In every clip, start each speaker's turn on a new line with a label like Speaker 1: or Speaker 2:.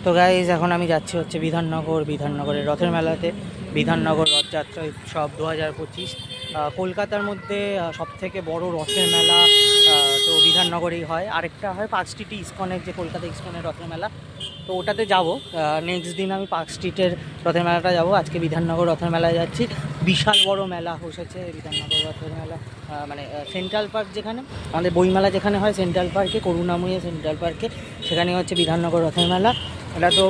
Speaker 1: তো গাইজ এখন আমি যাচ্ছি হচ্ছে বিধাননগরের রথের মেলাতে। বিধাননগর রথযাত্রা উৎসব 2025 কলকাতার মধ্যে সবথেকে বড় রথের মেলা তো বিধাননগরেই হয়। আরেকটা হয় পার্ক স্ট্রিটে ইস্কনের, যে কলকাতা ইস্কনের রথের মেলা, তো ওটাতে যাব। নেক্সট দিন আমি পার্ক স্ট্রিটের রথের মেলাটা যাব। আজকে বিধাননগর রথের মেলায় যাচ্ছি। বিশাল বড় মেলা বসেছে বিধাননগর রথের মেলা, মানে সেন্ট্রাল পার্ক, যেখানে আমাদের বইমেলা যেখানে হয় সেন্ট্রাল পার্কে, করুণাময়ী সেন্ট্রাল পার্কে, সেখানে হচ্ছে বিধাননগর রথের মেলা। এটা তো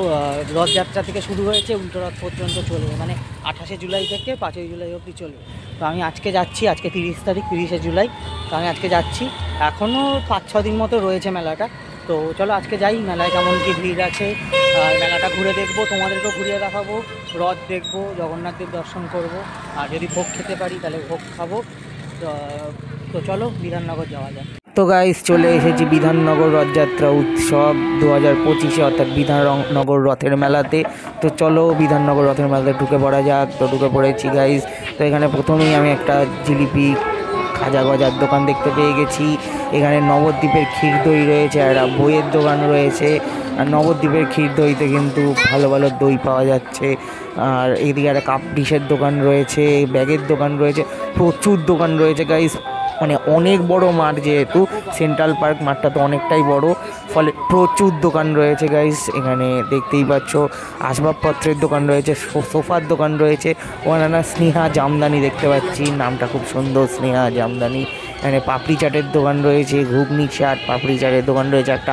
Speaker 1: রথযাত্রা থেকে শুরু হয়েছে, উল্টো রথ পর্যন্ত চলবে, মানে 28শে জুলাই থেকে 5ই জুলাই অবধি চলবে। তো আমি আজকে যাচ্ছি, আজকে 30 তারিখ, 30শে জুলাই। তো আমি আজকে যাচ্ছি, এখনও 5-6 দিন মতো রয়েছে মেলাটা। তো চলো আজকে যাই, মেলায় কেমন কী ভিড় আছে, মেলাটা ঘুরে দেখবো, তোমাদেরকেও ঘুরিয়ে দেখাবো, রথ দেখবো, জগন্নাথদেব দর্শন করব, আর যদি ভোগ খেতে পারি তাহলে ভোগ খাবো। তো চলো বিধাননগর যাওয়া যায়। তো গাইস চলে এসেছি বিধাননগর রথযাত্রা উৎসব 2025-এ, অর্থাৎ বিধাননগর রথের মেলাতে। তো চলো বিধাননগর রথের মেলাতে ঢুকে পড়া যাক। তো ঢুকে পড়েছি গাইস। তো এখানে প্রথমেই আমি একটা জিলিপি খাজা গজার দোকান দেখতে পেয়ে গেছি। এখানে নবদ্বীপের ক্ষীর দই রয়েছে, আর বইয়ের দোকান রয়েছে। আর নবদ্বীপের ক্ষীর দইতে কিন্তু ভালো ভালো দই পাওয়া যাচ্ছে। আর এদিকে একটা কাপ ডিশের দোকান রয়েছে, ব্যাগের দোকান রয়েছে, প্রচুর দোকান রয়েছে গাইস। মানে অনেক বড় মাঠ, যেহেতু সেন্ট্রাল পার্ক মাঠটা তো অনেকটাই বড়, ফলে প্রচুর দোকান রয়েছে গাইস। এখানে দেখতেই পাচ্ছ আসবাবপত্রের দোকান রয়েছে, সোফার দোকান রয়েছে। ওখানে না স্নেহা জামদানি দেখতে পাচ্ছি, নামটা খুব সুন্দর, স্নেহা জামদানি। এখানে পাপড়ি চাটের দোকান রয়েছে, ঘুগনি চাট, পাপড়ি চাটের দোকান রয়েছে, একটা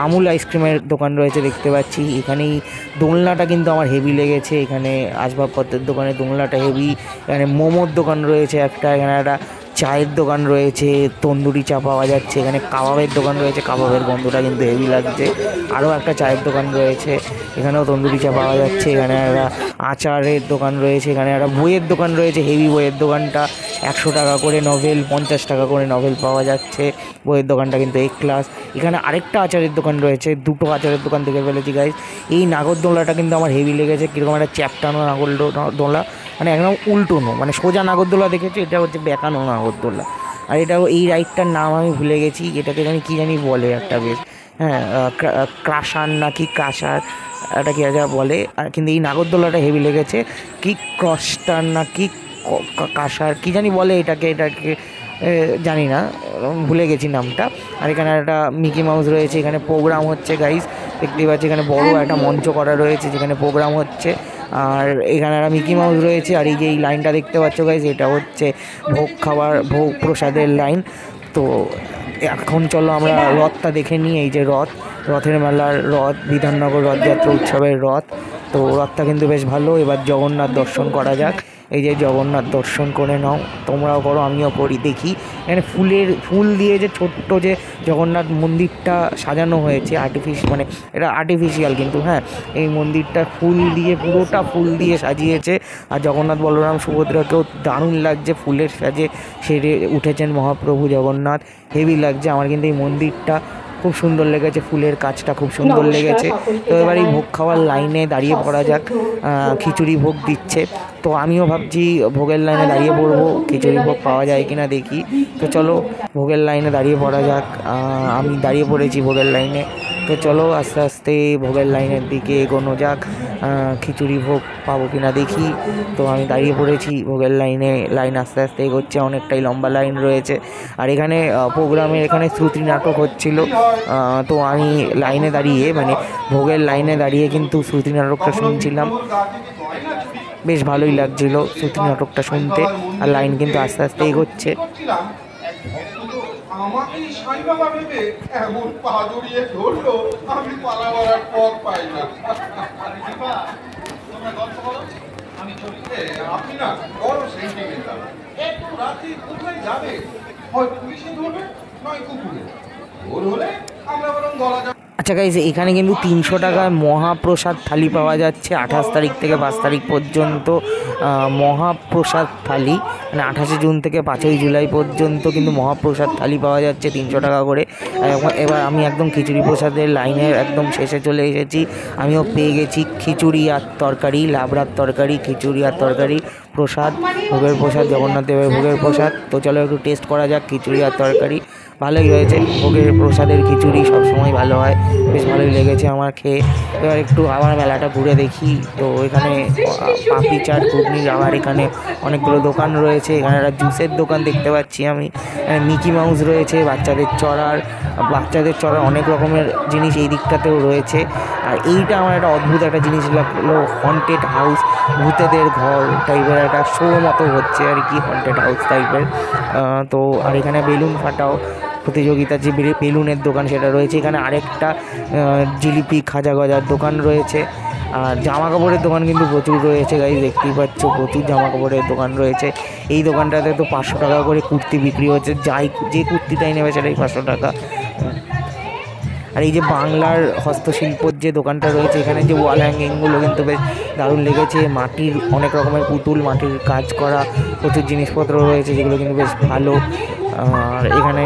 Speaker 1: আমুল আইসক্রিমের দোকান রয়েছে দেখতে পাচ্ছি। এখানেই দোলনাটা কিন্তু আমার হেভি লেগেছে, এখানে আসবাবপত্রের দোকানে দোলনাটা হেভি। এখানে মোমোর দোকান রয়েছে একটা, এখানে একটা চায়ের দোকান রয়েছে, তন্দুরি চা পাওয়া যাচ্ছে। এখানে কাবাবের দোকান রয়েছে, কাবাবের গন্ধটা কিন্তু হেভি লাগছে। আরও একটা চায়ের দোকান রয়েছে, এখানেও তন্দুরি চা পাওয়া যাচ্ছে। এখানে একটা আচারের দোকান রয়েছে, এখানে একটা বইয়ের দোকান রয়েছে, হেভি বইয়ের দোকানটা। 100 টাকা করে নভেল, 50 টাকা করে নভেল পাওয়া যাচ্ছে। বইয়ের দোকানটা কিন্তু এক ক্লাস। এখানে আরেকটা আচারের দোকান রয়েছে, দুটো আচারের দোকান দেখে ফেলেছি গাইজ। এই নাগরদোলাটা কিন্তু আমার হেভি লেগেছে, কীরকম একটা চ্যাপটানো নাগরদোলা, মানে একদম উল্টোনো, মানে সোজা নাগরদোলা দেখেছি, এটা হচ্ছে বেঁকানো নাগরদোলা। আর এটাও, এই রাইডটার নাম আমি ভুলে গেছি, এটাকে জানি কী জানি বলে একটা বেশ, হ্যাঁ ক্রাশার না কি ক্রাশার, এটা কি যা বলে। আর কিন্তু এই নাগরদোলাটা হেভি লেগেছে, কি ক্রস্টার না কি কাশার কী জানি বলে এটাকে জানি না, ভুলে গেছি নামটা। আর এখানে একটা মিকি মাউস রয়েছে, এখানে প্রোগ্রাম হচ্ছে গাইস, দেখতেই পাচ্ছি। এখানে বড় একটা মঞ্চ করা রয়েছে যেখানে প্রোগ্রাম হচ্ছে। আর এখানে একটা মিকি মাউস রয়েছে। আর এই যে এই লাইনটা দেখতে পাচ্ছ গাইস, এটা হচ্ছে ভোগ প্রসাদের লাইন। তো এখন চলো আমরা রথটা দেখে নিই। এই যে রথের মেলার রথ, বিধাননগর রথযাত্রা উৎসবের রথ। তো রথটা কিন্তু বেশ ভালো। এবার জগন্নাথ দর্শন করা যাক। এই যে জগন্নাথ দর্শন করে নাও, তোমরাও করো, আমিও করি, দেখি। এখানে ফুল দিয়ে যে ছোট্ট যে জগন্নাথ মন্দিরটা সাজানো হয়েছে, মানে এটা আর্টিফিশিয়াল কিন্তু, হ্যাঁ, এই মন্দিরটা ফুল দিয়ে, পুরোটা ফুল দিয়ে সাজিয়েছে। আর জগন্নাথ বলরাম সুভদ্রাকেও দারুণ লাগছে, ফুলের সাজে সেরে উঠেছেন মহাপ্রভু জগন্নাথ, হেভি লাগছে। আমার কিন্তু এই মন্দিরটা খুব সুন্দর লেগেছে, ফুলের কাজটা খুব সুন্দর লেগেছে। তো এবার এই ভোগ খাওয়ার লাইনে দাঁড়িয়ে পড়া যাক। খিচুড়ি ভোগ দিচ্ছে, তো আমিও ভাবছি ভোগের লাইনে দাঁড়িয়ে পড়বো, খিচুড়ি ভোগ পাওয়া যায় কিনা দেখি। তো চলো ভোগের লাইনে দাঁড়িয়ে পড়া যাক। আমি দাঁড়িয়ে পড়েছি ভোগের লাইনে। তো চলো আস্তে আস্তে ভোগের লাইনের দিকে এগোনো যাক, খিচুড়ি ভোগ পাবো কিনা দেখি। তো আমি দাঁড়িয়ে পড়েছি ভোগের লাইনে, লাইন আস্তে আস্তে এগোচ্ছে, অনেকটাই লম্বা লাইন রয়েছে। আর এখানে প্রোগ্রামে এখানে শ্রুতি নাটক হচ্ছিল, তো আমি লাইনে দাঁড়িয়ে, মানে ভোগের লাইনে দাঁড়িয়ে কিন্তু শ্রুতি নাটকটা শুনছিলাম, বেশ ভালোই লাগছিল শ্রুতি নাটকটা শুনতে। আর লাইন কিন্তু আস্তে আস্তে এগোচ্ছে।
Speaker 2: আমাকেই সাই বাবা ভেবে এমন পা জড়িয়ে ধরলো, আমি পালাবার আর পথ পাই না। আমি চলি, আপনি না বড় সেন্টিমেন্টাল। একটু রাত্রি কোথায় যাবে, হয় পুলিশে ধরবে নয় কুকুরে, ভোর হলে আমরা বরং ধরা যাবে।
Speaker 1: আচ্ছা গাইস, এখানে কিন্তু 300 টাকায় মহাপ্রসাদ থালি পাওয়া যাচ্ছে 28 তারিখ থেকে 5 তারিখ পর্যন্ত। মহাপ্রসাদ থালি, মানে 28শে জুন থেকে 5ই জুলাই পর্যন্ত কিন্তু মহাপ্রসাদ থালি পাওয়া যাচ্ছে 300 টাকা করে। এবার আমি একদম খিচুড়ি প্রসাদের লাইনের একদম শেষে চলে এসেছি। আমিও পেয়ে গেছি খিচুড়ি আর তরকারি, লাবড়ার তরকারি, খিচুড়ি আর তরকারি, প্রসাদ, ভোগের প্রসাদ, জগন্নাথ দেবের ভোগের প্রসাদ। তো চলো একটু টেস্ট করা যাক খিচুড়ি আর তরকারি। ভালোই হয়েছে, ভোগের প্রসাদের খিচুড়ি সবসময় ভালো হয়, বেশ ভালোই লেগেছে আমার খেয়ে। এবার একটু আবার মেলাটা ঘুরে দেখি। তো এখানে পাপড়ি চাট, ঘুগনি, আবার এখানে অনেকগুলো দোকান রয়েছে। এখানে একটা জুসের দোকান দেখতে পাচ্ছি আমি, মিকি মাউস রয়েছে, বাচ্চাদের চড়ার অনেক রকমের জিনিস এই দিকটাতেও রয়েছে। আর এইটা আমার একটা অদ্ভুত একটা জিনিস লাগলো, হন্টেড হাউস, ভূতেদের ঘর টাইপের একটা শো মতো হচ্ছে আর কি, হন্টেড হাউস টাইপের। তো আর এখানে বেলুন ফাটাও প্রতিযোগিতার যে বেলুনের দোকান সেটা রয়েছে। এখানে আরেকটা জিলিপি, খাজা গজার দোকান রয়েছে। আর জামা কাপড়ের দোকান কিন্তু প্রচুর রয়েছে গাইজ, দেখতেই পাচ্ছ প্রচুর জামা কাপড়ের দোকান রয়েছে। এই দোকানটাতে তো 500 টাকা করে কুর্তি বিক্রি হচ্ছে, যে কুর্তিটাই নেবে সেটাই 500 টাকা। আর এই যে বাংলার হস্তশিল্পর যে দোকানটা রয়েছে, এখানে যে ওয়াল হ্যাঙ্গিংগুলো কিন্তু বেশ দারুণ লেগেছে। মাটির অনেক রকমের পুতুল, মাটির কাজ করা প্রচুর জিনিসপত্র রয়েছে যেগুলো কিন্তু বেশ ভালো। আর এখানে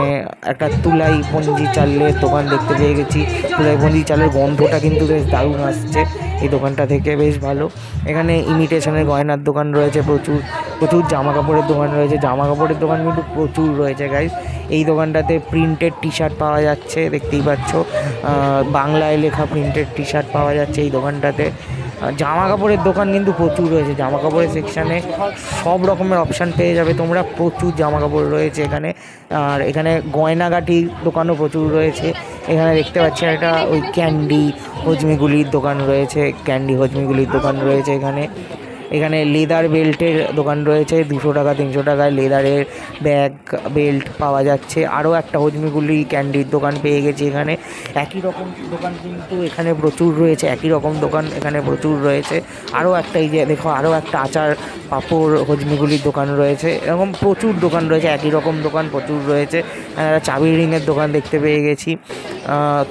Speaker 1: একটা তুলাই পঞ্জি চালের দোকান দেখতে পেয়ে গেছি। তুলাই পঞ্জি চালের গন্ধটা কিন্তু বেশ দারুণ আসছে এই দোকানটা থেকে, বেশ ভালো। এখানে ইমিটেশনের গয়নার দোকান রয়েছে, প্রচুর জামা কাপড়ের দোকান রয়েছে। জামা কাপড়ের দোকান কিন্তু প্রচুর রয়েছে গাইজ। এই দোকানটাতে প্রিন্টেড টি শার্ট পাওয়া যাচ্ছে, দেখতেই পাচ্ছ বাংলায় লেখা প্রিন্টেড টি শার্ট পাওয়া যাচ্ছে এই দোকানটাতে। জামা কাপড়ের দোকান কিন্তু প্রচুর রয়েছে, জামা কাপড়ের সেকশানে সব রকমের অপশান পেয়ে যাবে তোমরা, প্রচুর জামা কাপড় রয়েছে এখানে। আর এখানে গয়নাগাটির দোকানও প্রচুর রয়েছে। এখানে দেখতে পাচ্ছি একটা ওই ক্যান্ডি হজমিগুলির দোকান রয়েছে, এখানে লেদার বেল্টের দোকান রয়েছে, 200 টাকা 300 টাকায় লেদারের ব্যাগ বেল্ট পাওয়া যাচ্ছে। আরও একটা হজমিগুলি ক্যান্ডির দোকান পেয়ে গেছি এখানে। একই রকম দোকান কিন্তু এখানে প্রচুর রয়েছে, আরও একটা, এই যে দেখো আরও একটা আচার পাঁপড় হজমিগুলির দোকান রয়েছে। এরকম প্রচুর দোকান রয়েছে, একই রকম দোকান প্রচুর রয়েছে। চাবির রিংয়ের দোকান দেখতে পেয়ে গেছি।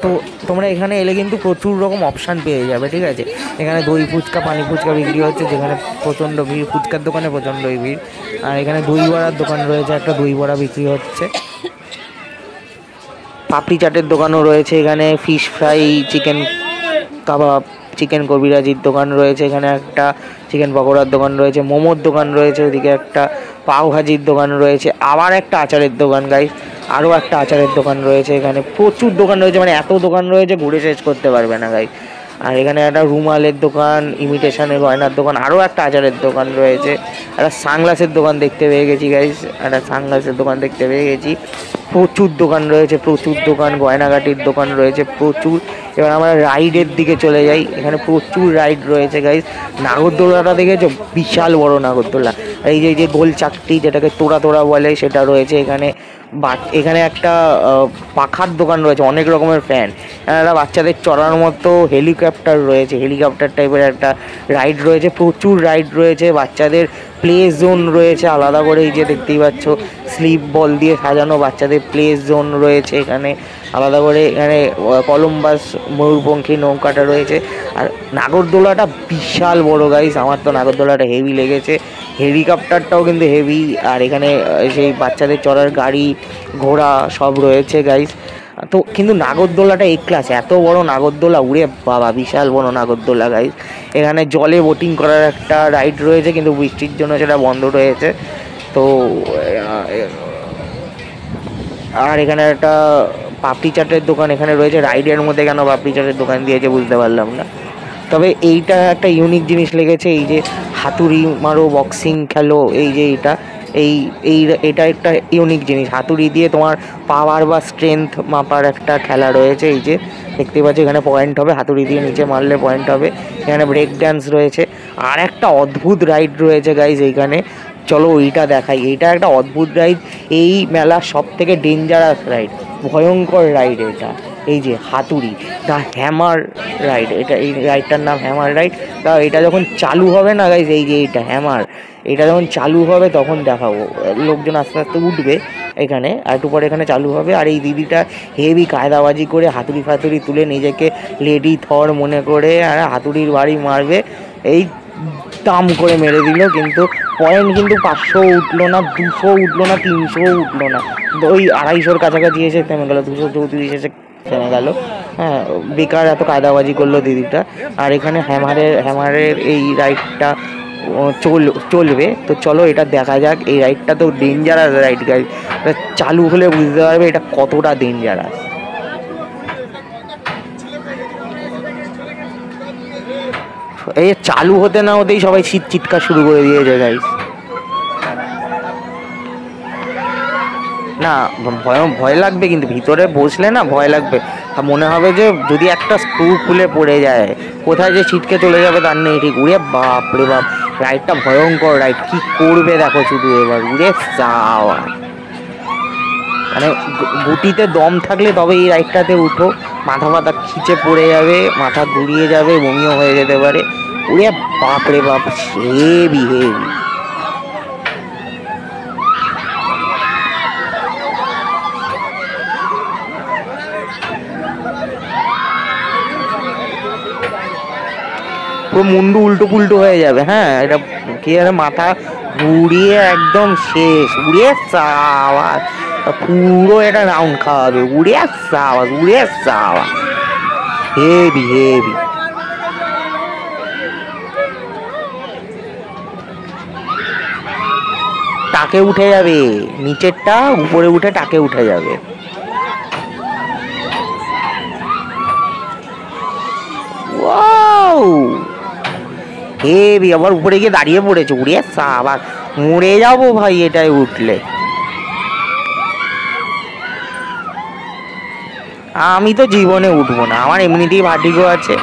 Speaker 1: তো তোমরা এখানে এলে কিন্তু প্রচুর রকম অপশান পেয়ে যাবে, ঠিক আছে। এখানে দই ফুচকা, পানি ফুচকা বিক্রি হচ্ছে, যেখানে প্রচণ্ড ভিড়, ফুচকার দোকানে প্রচণ্ডই ভিড়। আর এখানে দই বড়ার দোকান রয়েছে, একটা দই বড়া বিক্রি হচ্ছে। পাপড়ি চাটের দোকানও রয়েছে, এখানে ফিশ ফ্রাই, চিকেন কাবাব, চিকেন কবিরাজির দোকান রয়েছে, এখানে একটা চিকেন পকোড়ার দোকান রয়েছে, মোমোর দোকান রয়েছে, ওদিকে একটা পাও ভাজির দোকান রয়েছে, আবার একটা আচারের দোকান গাইস, আরও একটা আচারের দোকান রয়েছে। এখানে প্রচুর দোকান রয়েছে, মানে এত দোকান রয়েছে ঘুরে শেষ করতে পারবে না গাইস। আর এখানে একটা রুমালের দোকান, ইমিটেশনের গয়নার দোকান, আরও একটা আচারের দোকান রয়েছে, একটা সানগ্লাসের দোকান দেখতে পেয়ে গেছি গাইস, প্রচুর দোকান রয়েছে, গয়নাগাটির দোকান রয়েছে প্রচুর। এবার আমরা রাইডের দিকে চলে যাই, এখানে প্রচুর রাইড রয়েছে গাইস। নাগরদোলাটা দেখেছো, বিশাল বড় নাগরদোলা। এই যে গোল চাকটি যেটাকে তোড়া বলে সেটা রয়েছে এখানে। এখানে একটা পাখার দোকান রয়েছে, অনেক রকমের ফ্যান। একটা বাচ্চাদের চড়ার মতো হেলিকপ্টার রয়েছে, হেলিকপ্টার টাইপের একটা রাইড রয়েছে, প্রচুর রাইড রয়েছে। বাচ্চাদের প্লে জোন রয়েছে আলাদা করে, এই যে দেখতেই পাচ্ছ স্লিপ বল দিয়ে সাজানো বাচ্চাদের প্লে জোন রয়েছে এখানে আলাদা করে। এখানে কলম্বাস ময়ূরপঙ্খী নৌকাটা রয়েছে। আর নাগরদোলাটা বিশাল বড় গাইস, আমার তো নাগরদোলাটা হেভি লেগেছে, হেলিকপ্টারটাও কিন্তু হেভি। আর এখানে সেই বাচ্চাদের চড়ার গাড়ি, ঘোড়া সব রয়েছে গাইস। তো কিন্তু নাগরদোলাটা এক ক্লাস, এত বড় নাগরদোলা, উড়ে বাবা, বিশাল বড় নাগরদোলা গাইস। এখানে জলে বোটিং করার একটা রাইড রয়েছে, কিন্তু বৃষ্টির জন্য সেটা বন্ধ রয়েছে। তো আর এখানে একটা পাপড়ি চাটের দোকান এখানে রয়েছে। রাইডের মধ্যে কেন পাপড়ি চাটের দোকান দিয়েছে বুঝতে পারলাম না, তবে এইটা একটা ইউনিক জিনিস লেগেছে। এই যে হাতুড়ি মারো, বক্সিং খেলো, এই যে এটা একটা ইউনিক জিনিস। হাতুড়ি দিয়ে তোমার পাওয়ার বা স্ট্রেংথ মাপার একটা খেলা রয়েছে। এই যে দেখতে পাচ্ছি এখানে পয়েন্ট হবে, হাতুড়ি দিয়ে নিচে মারলে পয়েন্ট হবে। এখানে ব্রেক ড্যান্স রয়েছে। আর একটা অদ্ভুত রাইড রয়েছে গাইজ এইখানে, চলো ওইটা দেখাই। এইটা একটা অদ্ভুত রাইড, এই মেলার সব থেকে ডেঞ্জারাস রাইড, ভয়ঙ্কর রাইড এটা। এই যে হাতুড়ি, দ্য হ্যামার রাইড, এই রাইডটার নাম হ্যামার রাইড। তা এটা যখন চালু হবে না গাইজ, এই যে এইটা হ্যামার, এটা যখন চালু হবে তখন দেখাবো। লোকজন আস্তে আস্তে উঠবে এখানে, আর একটু পরে এখানে চালু হবে। আর এই দিদিটা হেভি কায়দাবাজি করে হাতুড়ি ফাতুড়ি তুলে নিজেকে লেডি থর মনে করে আর হাতুড়ির বাড়ি মারবে, এই দাম করে মেরে দিল। কিন্তু পয়েন্ট কিন্তু 500 উঠলো না, 200 উঠলো না, 300 উঠলো না, ওই 250-র কাছাকাছি এসে থেমে গেলো, 234 এসে থেমে গেল। হ্যাঁ, বেকার এত কায়দাবাজি করলো দিদিটা। আর এখানে হ্যামারের এই রাইডটা
Speaker 3: চলবে। তো চলো এটা দেখা যাক। এই রাইডটা তো ডেঞ্জারাস রাইড গাইস, চালু হলে বুঝতে পারবে এটা কতটা ডেঞ্জারাস। এই চালু হতে না হতেই সবাই চিৎকার শুরু করে দিয়েছে গাইস। না ভয় লাগবে, কিন্তু ভিতরে বসলে না ভয় লাগবে, মনে হবে যে যদি একটা স্ক্রু খুলে পড়ে যায় কোথায় যে ছিটকে চলে যাবে তার নেই ঠিক। উড়ে বাপ রে বাপ, রাইডটা ভয়ঙ্কর রাইড। কি করবে দেখো শুধু এবার, উড়ে যাওয়া মানে গুটিতে দম থাকলে তবে এই রাইডটাতে উঠো, মাথা ফাথা খিচে পড়ে যাবে, মাথা ঘুরিয়ে যাবে, বমিও হয়ে যেতে পারে। উড়ে বাপ রে বাপ, হেভি হেভি। পুরো মুন্ডু উল্টো পুল্টো হয়ে যাবে। হ্যাঁ, এটা কি আর মাথা ঘুরিয়ে একদম শেষ, উড়ে সাওয়াজ পুরো এটা রাউন্ড খাওয়াবে, উড়ে সাওয়াজ উড়ে সাওয়াজ, হেভি হেভি। টাকে উঠে যাবে, নিচেরটা উপরে উঠে টাকে উঠে যাবে। হেভি, আবার উপরে গিয়ে দাঁড়িয়ে পড়েছে, উড়ে আবার মরে যাবো ভাই এটাই উঠলে। আমি তো জীবনে উঠবো না, আমার এমনিতেই ভার্টিগো আছে,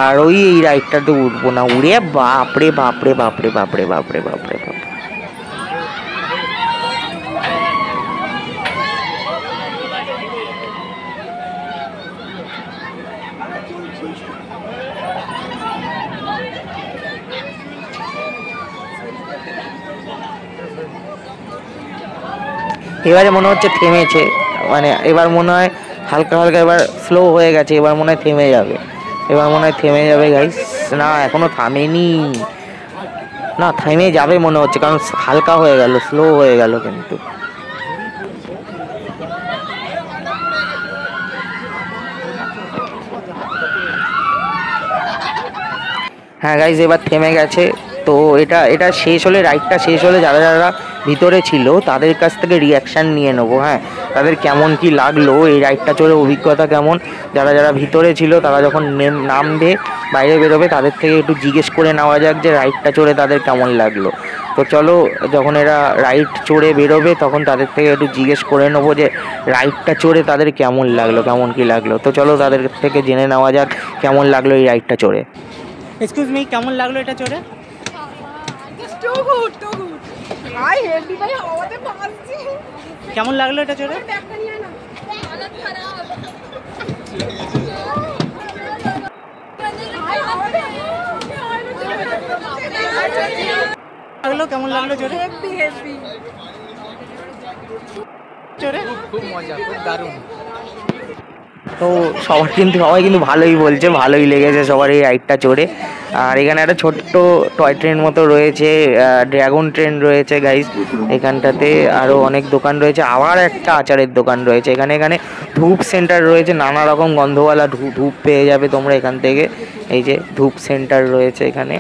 Speaker 3: আর ওই এই রাইডটাতে উঠবো না। উড়ে বাপরে বাপরে বাপরে বাপরে বাপরে বাপরে বাপরে। এবারে মনে হচ্ছে থেমেছে, মানে এবার মনে হয় হালকা হালকা এবার স্লো হয়ে গেছে, এবার মনে হয় থেমে যাবে, এবার মনে হয় থেমে যাবে গাইস। না এখনো থামেনি, না থেমে যাবে মনে হচ্ছে, কারণ হালকা হয়ে গেল, স্লো হয়ে গেল কিন্তু। হ্যাঁ গাইজ এবার থেমে গেছে। তো এটা শেষ হলে, রাইডটা শেষ হলে যারা যারা ভিতরে ছিল তাদের কাছ থেকে রিয়াকশান নিয়ে নেবো। হ্যাঁ, তাদের কেমন কি লাগলো এই রাইডটা চড়ে, অভিজ্ঞতা কেমন, যারা যারা ভিতরে ছিল তারা যখন নামবে বাইরে বেরোবে তাদের থেকে একটু জিজ্ঞেস করে নেওয়া যাক যে রাইডটা চড়ে তাদের কেমন লাগলো। তো চলো, যখন এরা রাইড চড়ে বেরোবে তখন তাদের থেকে একটু জিজ্ঞেস করে নেবো যে রাইডটা চড়ে তাদের কেমন লাগলো, কেমন কি লাগলো। তো চলো তাদের থেকে জেনে নেওয়া যাক কেমন লাগলো এই রাইডটা চড়ে।
Speaker 1: এক্সকিউজ মি, কেমন লাগলো এটা চড়ে? কেমন লাগলো এটা চড়ে? কেমন লাগলো চড়ে? চড়ে খুব মজা, খুব দারুণ।
Speaker 3: তো সবাই কিন্তু ভালোই বলছে, ভালোই লেগেছে সবার এই রাইডটা চড়ে। আর এখানে একটা ছোট্ট টয় ট্রেন মতো রয়েছে, ড্রাগন ট্রেন রয়েছে গাইস এখানটাতে, আরও অনেক দোকান রয়েছে, আবার একটা আচারের দোকান রয়েছে এখানে। এখানে ধূপ সেন্টার রয়েছে, নানা রকম গন্ধওয়ালা ধূপ পেয়ে যাবে তোমরা এখান থেকে। এই যে ধূপ সেন্টার রয়েছে এখানে।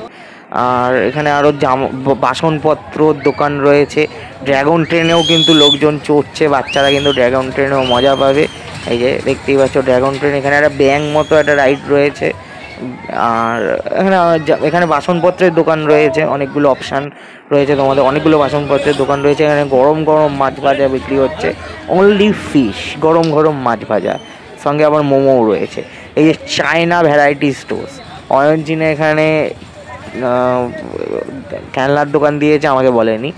Speaker 3: আর এখানে আরও বাসনপত্রর দোকান রয়েছে। ড্রাগন ট্রেনেও কিন্তু লোকজন চড়ছে, বাচ্চারা কিন্তু ড্রাগন ট্রেনেও মজা পাবে। এই যে দেখতেই পাচ্ছ ড্রাগন ট্রেন। এখানে একটা ব্যাঙ মতো একটা রাইড রয়েছে। আর এখানে বাসনপত্রের দোকান রয়েছে, অনেকগুলো অপশান রয়েছে তোমাদের, অনেকগুলো বাসনপত্রের দোকান রয়েছে। এখানে গরম গরম মাছ ভাজা বিক্রি হচ্ছে, অনলি ফিশ, গরম গরম মাছ ভাজা, সঙ্গে আবার মোমোও রয়েছে। এই যে চায়না ভ্যারাইটি স্টোর্স, অয়নচিনে এখানে খেলনার দোকান দিয়েছে, আমাকে বলেনি,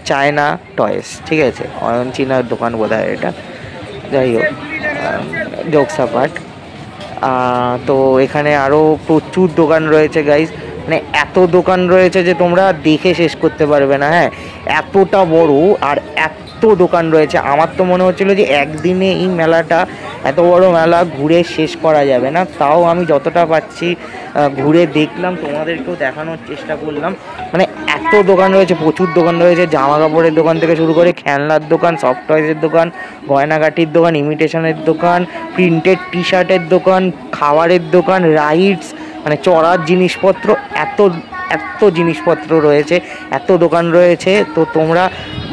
Speaker 3: চায়না টয়েস, ঠিক আছে, অয়নচিনার দোকান বোধহয় এটা। যাই হোক, জোকস অ্যাপার্ট। তো এখানে আরও প্রচুর দোকান রয়েছে গাইস, মানে এত দোকান রয়েছে যে তোমরা দেখে শেষ করতে পারবে না। হ্যাঁ, এতটা বড় আর এত দোকান রয়েছে, আমার তো মনে হচ্ছিলো যে একদিনে এই মেলাটা, এত বড় মেলা ঘুরে শেষ করা যাবে না। তাও আমি যতটা পাচ্ছি ঘুরে দেখলাম, তোমাদেরকেও দেখানোর চেষ্টা করলাম। মানে এত দোকান রয়েছে, প্রচুর দোকান রয়েছে, জামা কাপড়ের দোকান থেকে শুরু করে খেলনার দোকান, সফট টয়েসের দোকান, গয়নাগাটির দোকান, ইমিটেশনের দোকান, প্রিন্টেড টি শার্টের দোকান, খাবারের দোকান, রাইডস, মানে চড়ার জিনিসপত্র, এত এত জিনিসপত্র রয়েছে, এত দোকান রয়েছে। তো তোমরা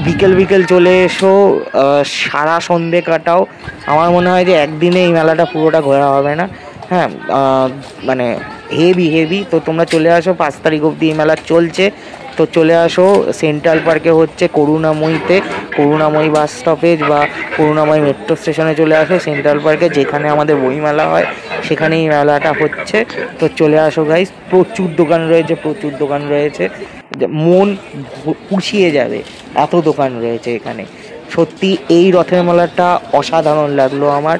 Speaker 3: বিকেল বিকেল চলে এসো, সারা সন্ধে কাটাও। আমার মনে হয় যে একদিনে এই মেলাটা পুরোটা ঘোরা হবে না। হ্যাঁ, মানে হেভি। তো তোমরা চলে আসো, 5 তারিখ অবধি এই মেলা চলছে। তো চলে আসো সেন্ট্রাল পার্কে, হচ্ছে করুণাময়ী বাস স্টপেজ বা করুণাময়ী মেট্রো স্টেশনে চলে আসো সেন্ট্রাল পার্কে, যেখানে আমাদের বইমেলা হয় সেখানেই মেলাটা হচ্ছে। তো চলে আসো গাইস, প্রচুর দোকান রয়েছে, মন পুষিয়ে যাবে, এত দোকান রয়েছে এখানে। সত্যি এই রথের মেলাটা অসাধারণ লাগলো আমার,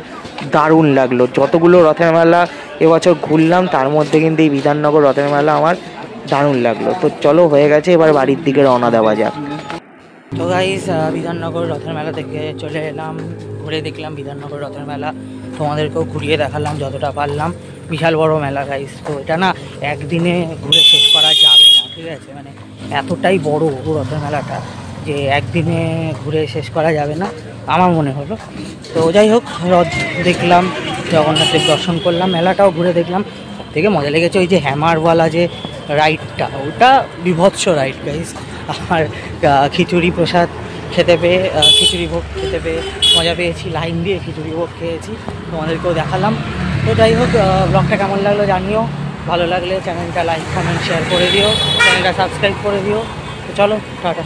Speaker 3: দারুণ লাগলো। যতগুলো রথের মেলা এবছর ঘুরলাম তার মধ্যে কিন্তু এই বিধাননগর রথের মেলা আমার দারুণ লাগলো। তো চলো, হয়ে গেছে, এবার বাড়ির দিকে রওনা দেওয়া যাক।
Speaker 1: তো গাইস, বিধাননগর রথের মেলা থেকে চলে এলাম, ঘুরে দেখলাম বিধাননগর রথের মেলা, তোমাদেরকেও ঘুরিয়ে দেখালাম যতটা পারলাম। বিশাল বড় মেলা গাইস, তো এটা না একদিনে ঘুরে শেষ করা যাবে না, ঠিক আছে? মানে এতটাই বড় রথের মেলাটা যে একদিনে ঘুরে শেষ করা যাবে না আমার মনে হলো। তো যাই হোক, রথ দেখলাম, জগন্নাথের দর্শন করলাম, মেলাটাও ঘুরে দেখলাম। সবথেকে মজা লেগেছে ওই যে হ্যামারওয়ালা যে রাইডটা, ওটা বিভৎস রাইড গাইস। আর খিচুড়ি প্রসাদ খেতে পেয়ে, খিচুড়ি ভোগ খেতে পেয়ে মজা পেয়েছি, লাইন দিয়ে খিচুড়ি ভোগ খেয়েছি, তোমাদেরকেও দেখালাম। তো যাই হোক, ব্লগটা কেমন লাগলো জানিও, ভালো লাগলে চ্যানেলটা লাইক কমেন্ট শেয়ার করে দিও, চ্যানেলটা সাবস্ক্রাইব করে দিও। তো চলো, টাটা।